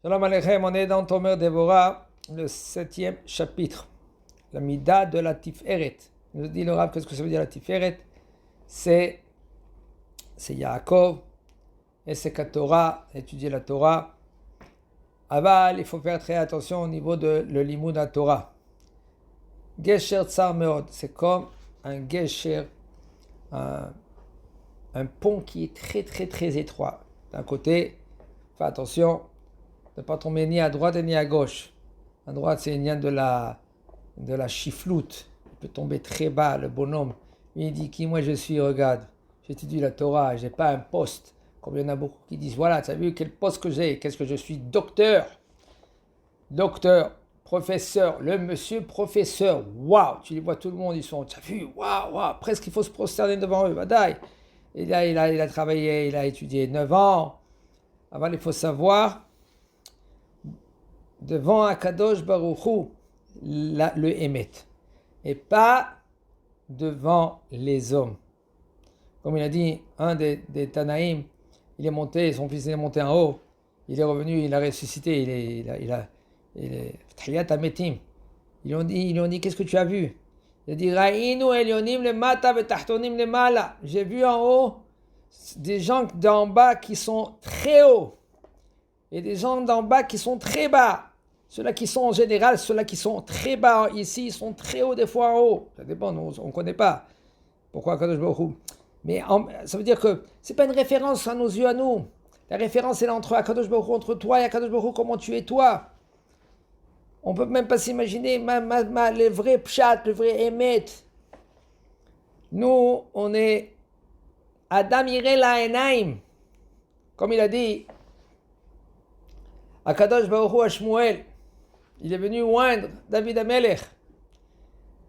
Shalom Aleichem, on est dans Tomer Devorah, le 7e chapitre, la Mida de la Tiferet. Il nous dit le Rav, qu'est-ce que ça veut dire la Tiferet? C'est Yaakov, et c'est qu'à Torah, étudier la Torah. Aval, il faut faire très attention au niveau de le Limoud à Torah. Gesher Tsar Meod, c'est comme un Gesher, un pont qui est très très très étroit. D'un côté, fais attention de ne pas tomber ni à droite ni à gauche. À droite, c'est une lien de la chifloute. Il peut tomber très bas, le bonhomme. Il dit, qui moi je suis, regarde, j'étudie la Torah, je n'ai pas un poste. Comme il y en a beaucoup qui disent, voilà, tu as vu quel poste que j'ai, qu'est-ce que je suis, docteur, professeur, le monsieur professeur, waouh, tu les vois tout le monde, ils sont, tu as vu, waouh, presque il faut se prosterner devant eux, badaï. Et là, il a travaillé, il a étudié 9 ans. Avant, il faut savoir, devant Akadosh Baruch Hu, le Emet, et pas devant les hommes. Comme il a dit, un des Tanaïm, il est monté, son fils est monté en haut, il est revenu, il a ressuscité, il est Tchiyat Ametim. Ils lui ont dit, qu'est-ce que tu as vu? Il a dit, Ra'inu elyonim lemata vetachtonim lemala. J'ai vu en haut des gens d'en bas qui sont très hauts et des gens d'en bas qui sont très bas. Ceux-là qui sont en général, ceux-là qui sont très bas ici, ils sont très hauts des fois en haut. Ça dépend, on ne connaît pas. Pourquoi Kadosh Baruch Hu? Mais ça veut dire que ce n'est pas une référence à nos yeux, à nous. La référence, elle est entre Akadosh Baruch Hu, entre toi et Akadosh Baruch Hu, comment tu es toi. On ne peut même pas s'imaginer le vrai pshat, le vrai émet. Nous, on est Adam Yireh La'enaim. Comme il a dit, Akadosh Baruch Hu à Shmuel, il est venu oindre David Amelech.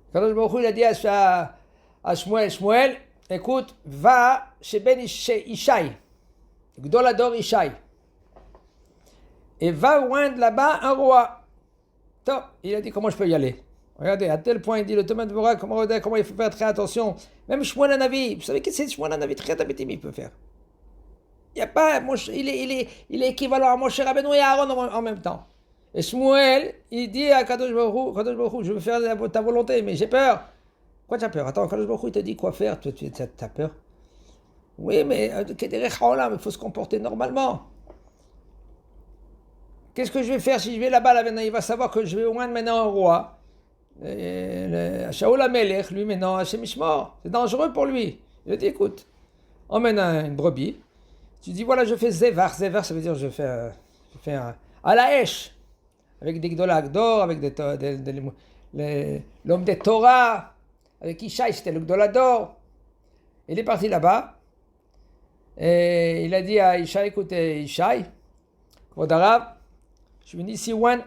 Akadosh Baruch Hu, il a dit à Shmuel, écoute, va chez Ben Ishai, Gdolador Ishai, et va oindre là-bas un roi. Top, il a dit, comment je peux y aller? Regardez, à tel point, il dit, le Tomer Devorah, comment il faut faire très attention. Même Shmuel Hanavi, vous savez que c'est Shmuel Hanavi, très abitim, il peut faire. Il y a pas, il est équivalent à Moshe Rabbeinu et Aaron en même temps. Et Shmuel, il dit à Kadosh Baruch Hu, je veux faire ta volonté, mais j'ai peur. Pourquoi tu as peur? Attends, Kadosh Baruch Hu, il te dit quoi faire, toi tu as peur? Oui, mais il faut se comporter normalement. Qu'est-ce que je vais faire si je vais là-bas, là maintenant? Il va savoir que je vais au moins maintenant un roi. Shaoul Amelech, lui maintenant, Hashem Ishmor. C'est dangereux pour lui. Il dit, écoute, emmène une brebis. Tu dis, voilà, je fais Zevar. Zevar, ça veut dire je fais un à la Hesh. Avec des Gdolak d'or, avec l'homme des Torah, avec Ishaï, c'était le Gdola d'or. Il est parti là-bas, et il a dit à Ishaï, écoutez, Ishaï, Kodarav, je suis venu ici oindre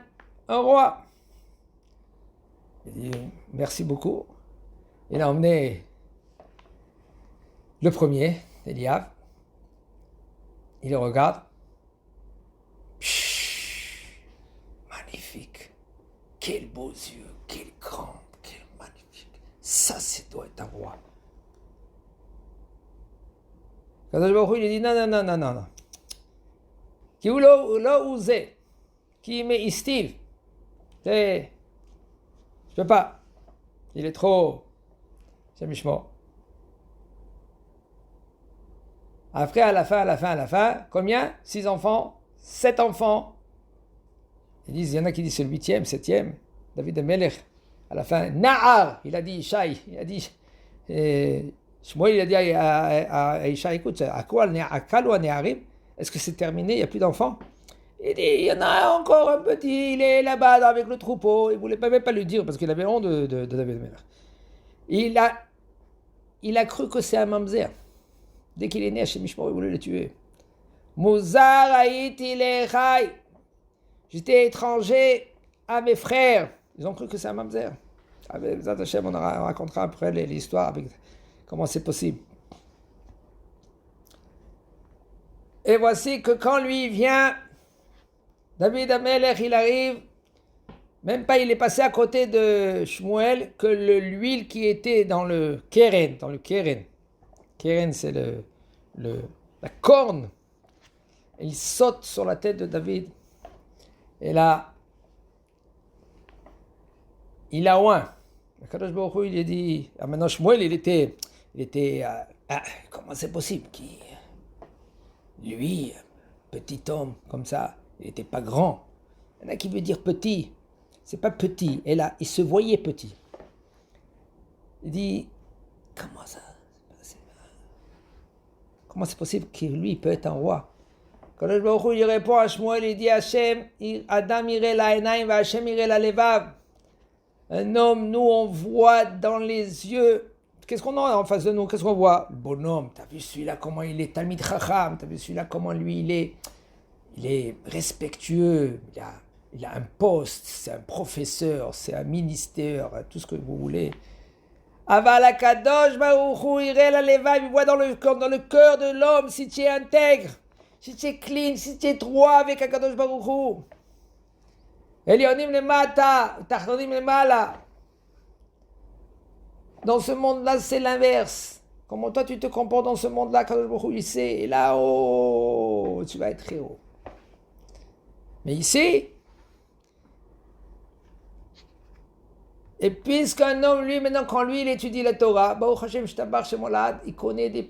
un roi. Il dit, merci beaucoup. Il a emmené le premier, Eliav. Il le regarde. Magnifique. Quels beaux yeux, quel grand, quel magnifique. Ça, doit être un roi. Kadosh Baruch Hu, il dit non. Qui ou là osé, qui met Steve. Je peux pas. Il est trop. C'est Mishmo. Après, à la fin, combien? 6 enfants, 7 enfants. Il y en a qui disent c'est le 8e, 7e. David Amelech, à la fin, Na'ar, il a dit Ishaï, il a dit, Shmuel, il a dit à Ishaï, écoute, à quoi le Ne'arim? Est-ce que c'est terminé, il n'y a plus d'enfants? Il dit, il y en a encore un petit, il est là-bas avec le troupeau. Il ne voulait même pas lui dire parce qu'il avait honte de David Amelech. Il a cru que c'est un mamzer. Dès qu'il est né à Shemishmor, il voulait le tuer. Muzar haïti lechai. J'étais étranger à mes frères. Ils ont cru que c'est un mamzer. Avec Zat Hashem, on racontera après l'histoire avec comment c'est possible. Et voici que quand lui vient, David Amelech, il arrive, même pas il est passé à côté de Shmuel, que l'huile qui était dans le keren, Keren, c'est la corne. Et il saute sur la tête de David. Et là, il a oint. Kadosh Baruch Hu, il a dit, maintenant Shmuel, il était comment c'est possible qu'il, lui, petit homme comme ça, il n'était pas grand. Il y en a qui veut dire petit, c'est pas petit. Et là, il se voyait petit. Il dit, comment ça? Comment c'est possible que lui peut être un roi? Quand le Baruch Hu, il répond à Shmuel, il dit Hachem, Adam irait la enaim, va Hachem irait la levav. Un homme, nous on voit dans les yeux. Qu'est-ce qu'on a en face de nous? Qu'est-ce qu'on voit? Le bonhomme, t'as vu celui-là comment il est Talmid Chacham, t'as vu celui-là comment lui il est respectueux, il a un poste, c'est un professeur, c'est un ministère, tout ce que vous voulez. Aval Akadosh Baruch Hu irait la leva, il voit dans le cœur de l'homme si tu es intègre, si tu es clean, si tu es droit avec Akadosh Baruch Hu. Elionim le mata, tachtonim le mala. Dans ce monde-là, c'est l'inverse. Comment toi tu te comportes dans ce monde-là, Akadosh Baruch Hu, il sait. Et là-haut, tu vas être très haut. Mais ici, et puisqu'un homme, lui, maintenant, quand lui, il étudie la Torah, Baruch Hashem, Shtabar Shemolad, il connaît des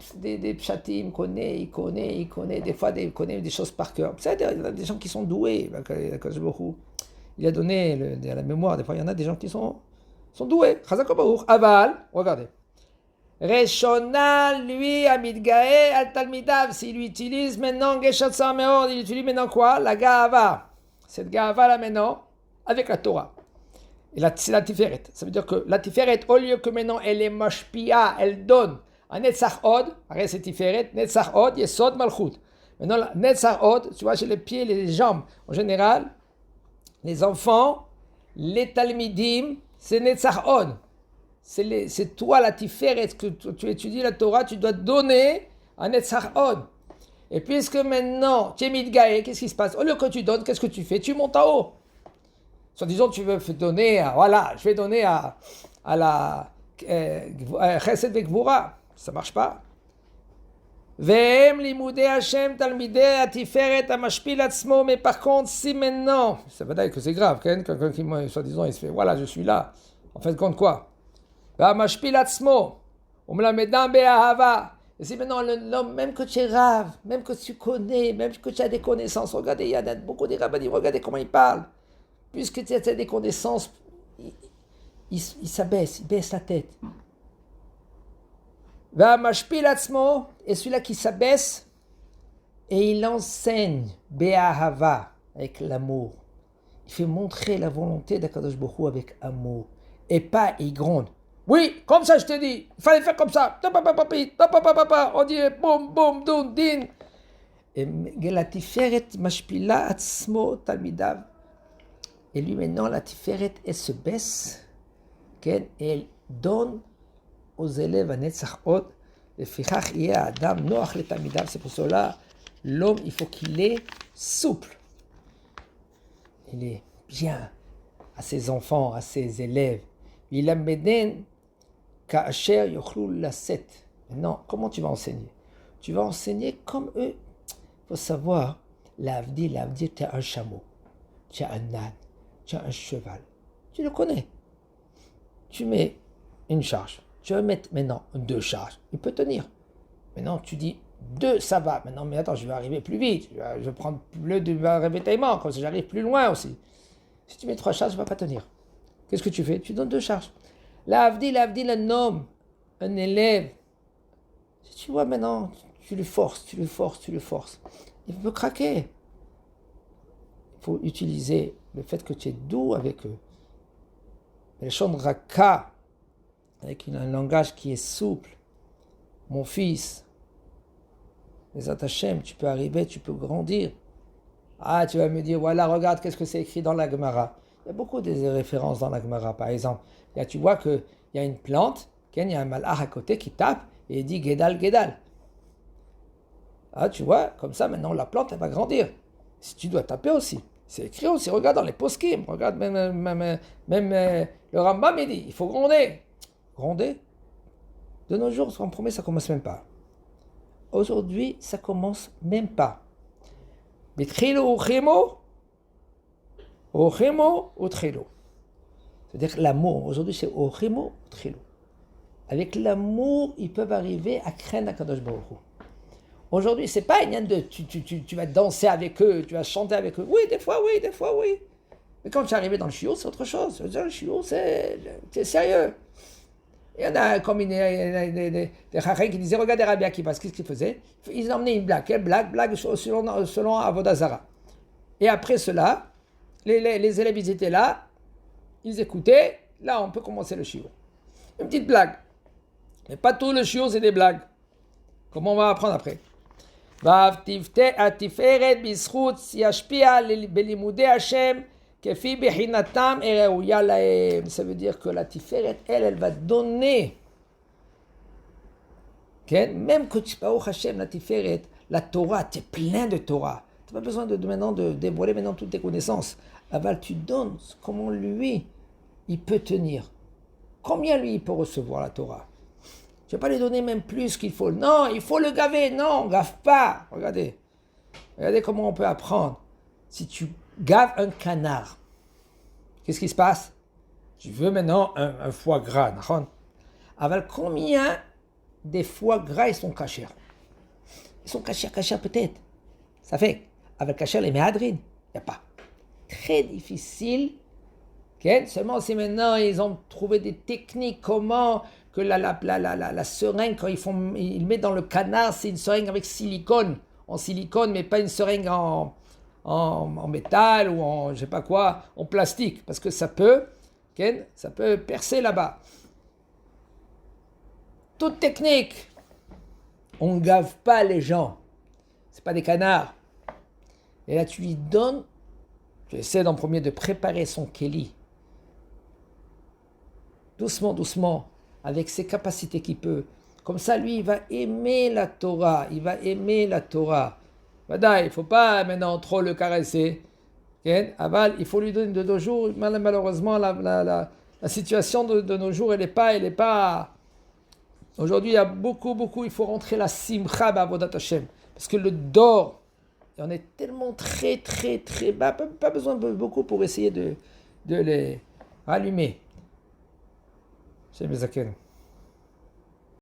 pshatim, il connaît, des fois, il connaît des choses par cœur. Il y a des gens qui sont doués, il a donné la mémoire, des fois, il y en a des gens qui sont doués. Chazak Baruch, Aval, regardez. Reshona, lui, Amidgae, Al-Talmidav, s'il utilise maintenant, Geshat Sameor, il utilise maintenant quoi? La Gahava. Cette Gahava-là, maintenant, avec la Torah. Et c'est la Tiferet. Ça veut dire que la Tiferet, au lieu que maintenant elle est mashpia, elle donne un Netzach Od, arrête c'est Tiferet, Netzach Od, Yesod Malchut. Maintenant, Netzach Od, tu vois, chez les pieds, les jambes, en général, les enfants, les Talmidim, c'est Netzach Od. C'est toi la Tiferet, que tu étudies la Torah, tu dois donner un Netzach Od. Et puisque maintenant, tu es Midgae, qu'est-ce qui se passe? Au lieu que tu donnes, qu'est-ce que tu fais? Tu montes en haut. Soit disons tu veux donner je vais donner à la Chesed Vekvura, ça marche pas. Ve'em limudei Hashem talmidei atiferet amashpil atzmo, mais par contre si maintenant, ça veut dire que c'est grave, quelqu'un qui soit disant il se fait voilà je suis là, en fait compte quoi? Amashpil atzmo, umlamedam be'ahava. Et si maintenant l'homme, même que tu es rave, même que tu connais, même que tu as des connaissances, regardez, il y a beaucoup de rabbinim, regardez comment ils parlent. Puisque tu as des connaissances, il s'abaisse, il baisse la tête. Va mashpil atzmo, et celui-là qui s'abaisse, et il enseigne be'ahava, avec l'amour. Il fait montrer la volonté d'Akadosh Baruch Hu avec amour, et pas il gronde. Oui, comme ça je te dis, il fallait faire comme ça. On dit boum, boum, doum, din. Et la tiferet mashpila atzmo talmidav. Et lui maintenant, la Tiferet, elle se baisse, et elle donne aux élèves un Netzach Od, le Fichach Yeh Adam Noach le Talmidav. C'est pour cela, l'homme, il faut qu'il est souple. Il est bien à ses enfants, à ses élèves. Il a meden ka'asher yochlu laset. Maintenant, comment tu vas enseigner? Tu vas enseigner comme eux. Il faut savoir, l'avdi, tu as un chameau, tu as un âne. Tu as un cheval, tu le connais. Tu mets une charge. Tu vas mettre maintenant 2 charges. Il peut tenir. Maintenant, tu dis 2, ça va. Maintenant, mais attends, je vais arriver plus vite. Je vais prendre le ravitaillement, comme ça j'arrive plus loin aussi. Si tu mets 3 charges, je ne vais pas tenir. Qu'est-ce que tu fais? Tu donnes 2 charges. L'avdil, un homme, un élève. Si tu vois maintenant, tu le forces. Il peut craquer. Il faut utiliser le fait que tu es doux avec eux. Le shon raka, avec un langage qui est souple. Mon fils, les Hashem, tu peux arriver, tu peux grandir. Ah, tu vas me dire, voilà, regarde, qu'est-ce que c'est écrit dans la Gemara. Il y a beaucoup de références dans la Gemara, par exemple. Là, tu vois qu'il y a une plante, il y a un malach à côté qui tape et il dit Gedal, Gedal. Ah, tu vois, comme ça, maintenant, la plante, elle va grandir. Si tu dois taper aussi. C'est écrit aussi, regarde dans les poskim, regarde même le Rambam, il dit, il faut gronder. Gronder? De nos jours, on promet, ça commence même pas. Aujourd'hui, ça commence même pas. Betrilo ou chemo, Ochemo utrilo. C'est-à-dire l'amour. Aujourd'hui, c'est Ochemo utrilo. Avec l'amour, ils peuvent arriver à craindre Akadosh Baruch Hu. Aujourd'hui, c'est pas une de tu vas danser avec eux, tu vas chanter avec eux. Oui, des fois, oui. Mais quand tu es arrivé dans le chiot, c'est autre chose. Le chiot, c'est sérieux. Il y en a comme des chachais qui disaient, regardez Rabbi Akiva, qu'est-ce qu'il faisait? Ils emmenaient une blague. Quelle blague selon Avodah Zara. Et après cela, les élèves, ils étaient là, ils écoutaient. Là, on peut commencer le chiot. Une petite blague. Mais pas tout le chiot, c'est des blagues. Comment on va apprendre après? Ça veut dire que la Tiferet, elle va donner. Même que tu Baruch Hashem, la Tiferet, la Torah, tu es plein de Torah. Tu n'as pas besoin maintenant de dévoiler maintenant toutes tes connaissances. Aval, tu donnes comment lui, il peut tenir. Combien lui, il peut recevoir la Torah? Je ne vais pas lui donner même plus qu'il faut. Non, il faut le gaver. Non, on ne gave pas. Regardez comment on peut apprendre. Si tu gaves un canard, qu'est-ce qui se passe? Tu veux maintenant un foie gras. Aval, combien des foie gras ils sont cachés? Ils sont cachés peut-être. Ça fait, avec cacher les méhadrines, il n'y a pas. Très difficile. Seulement si maintenant ils ont trouvé des techniques, comment que la seringue, quand ils mettent dans le canard, c'est une seringue avec silicone, en silicone, mais pas une seringue en métal ou en je sais pas quoi, en plastique, parce que ça peut percer là-bas. Toute technique. On ne gave pas les gens. C'est pas des canards. Et là, tu lui donnes, tu essaies en premier de préparer son kéli. Doucement, avec ses capacités qu'il peut. Comme ça, lui, il va aimer la Torah. Il ne faut pas maintenant trop le caresser. Aval, il faut lui donner de nos jours. Malheureusement, la situation de nos jours, elle n'est pas. Aujourd'hui, il y a beaucoup, il faut rentrer la simcha b'avodat Hashem. Parce que le dor, on est tellement très bas, pas besoin de beaucoup pour essayer de les rallumer. C'est mes